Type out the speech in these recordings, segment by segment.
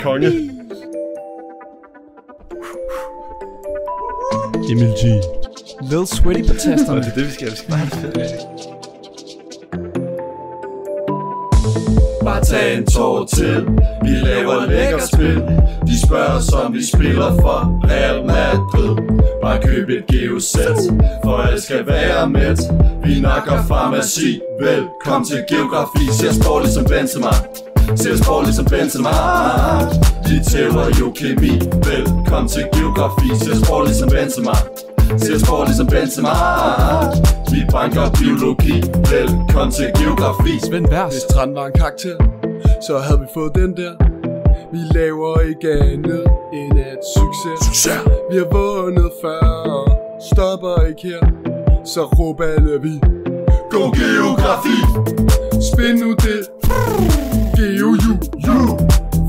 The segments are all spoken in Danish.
Konge. Emil G. Lil Sweaty på tasterne. Det er det, vi skal. Vi skal bare have det. Bare tag en tår til. Vi laver lækker spil. De spørger os om vi spiller for Real Madrid. Bare køb et geosæt, for alt skal være med. Vi nakker farmaci. Velkommen til geografi. Ser sport ligesom Benzema. Ser sport ligesom Benzema. De tæver jo kemi. Velkommen til geografi. Ser sport ligesom Benzema. Ser sport ligesom Benzema. Vi banker biologi. Velkommen til geografi. Svend vers. Hvis 13 var en karakter, så havde vi fået den der. Vi laver ikke andet end et succes. Vi har vundet før og stopper ikke her. Så råb alle vi. Go geografi. Spind nu det. Geo.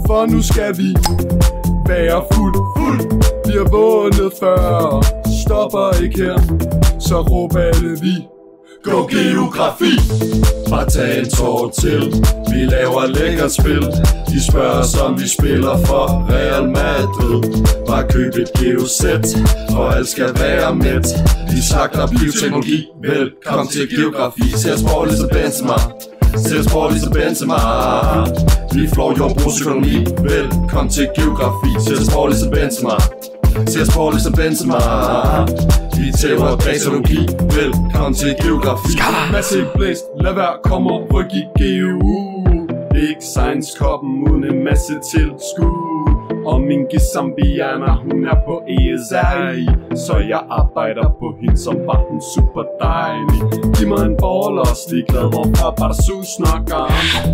For nu skal vi være fuld. Vi har vundet før og stopper ikke her. Så råb alle vi. Go geografi. Bare tag en tår til. Vi laver lækkert spil. De spørger os om vi spiller for Real Madrid. Bare køb et geosæt, for alt skal være med. De slagter bioteknologi. Velkommen til geografi. Ser sport ligesom Benzema. Ser sport ligesom Benzema. Vi flår jordbrugsøkonomi. Velkommen til geografi. Ser sport ligesom Benzema. Ser sport ligesom Benzema. Vi tæver græsologi. Velkommen til geografi. Masse blæst, lad være, kom og ryk i GU. Ikke science-koppen uden en masse tilskud. Og min Gizambiana, hun er på ESI. Så jeg arbejder på hende, som var hun super dejlig. Giv mig en ball og ligeglad, hvorfor bare der sus nok.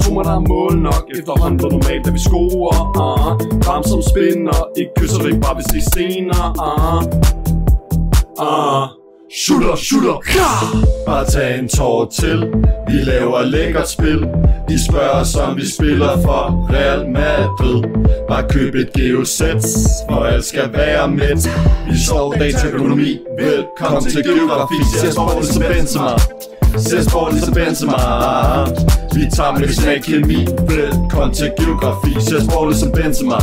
Tro mig der er mål nok, efterhånden hvor normalt da vi scorer. Varm som spinner, ikke kysser vi bare hvis de stener. Shooter. Bare tag en tår til. Vi laver lækkert spil. De spørger os om vi spiller for Real Madrid. Bare køb et geosæt, for alt skal være med. Vi slår dataøkonomi. Velkommen til geografi. Ser sport ligesom Benzema. Ser sport ligesom Benzema. Vi tager medicinal kemi. Velkommen til geografi. Ser sport ligesom Benzema.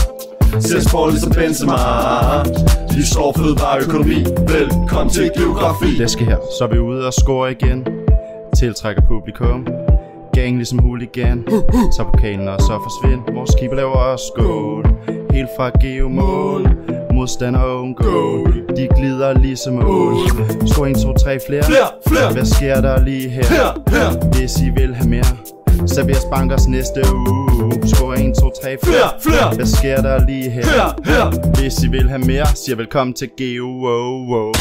Ser sport ligesom Benzema. Vi slår fødevareøkonomi. Velkommen til geografi. Det sker her, så er vi ude og score igen. Tiltrækker publikum. Gang ligesom hooligan. Så pokalen og så forsvind. Vores keeper laver også skål. Helt fra geomål. Modstander own goal. De glider ligesom mål. Skår 1, 2, 3 flere. Hvad sker der lige her? Hvis I vil have mere, serveres bankers næste uge. Skår 1, 2, 3 flere. Hvad sker der lige her? Hvis I vil have mere, siger velkommen til Geo.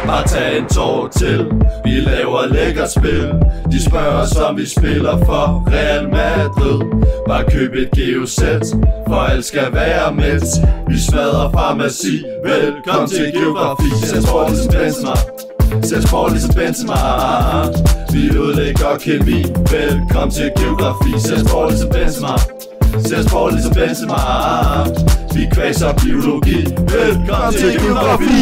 Bare tag en tår til. Vi laver lækkert spil. De spørger os om vi spiller for Real Madrid. Bare køb et geosæt, for alt skal være med. Vi smadrer farmaci. Velkommen til geografi. Ser sport ligesom Benzema. Ser sport ligesom Benzema. Vi ødelægger kemi. Velkommen til geografi. Ser sport ligesom Benzema. Ser sport ligesom Benzema. Vi kvæser biologi. Velkommen til geografi.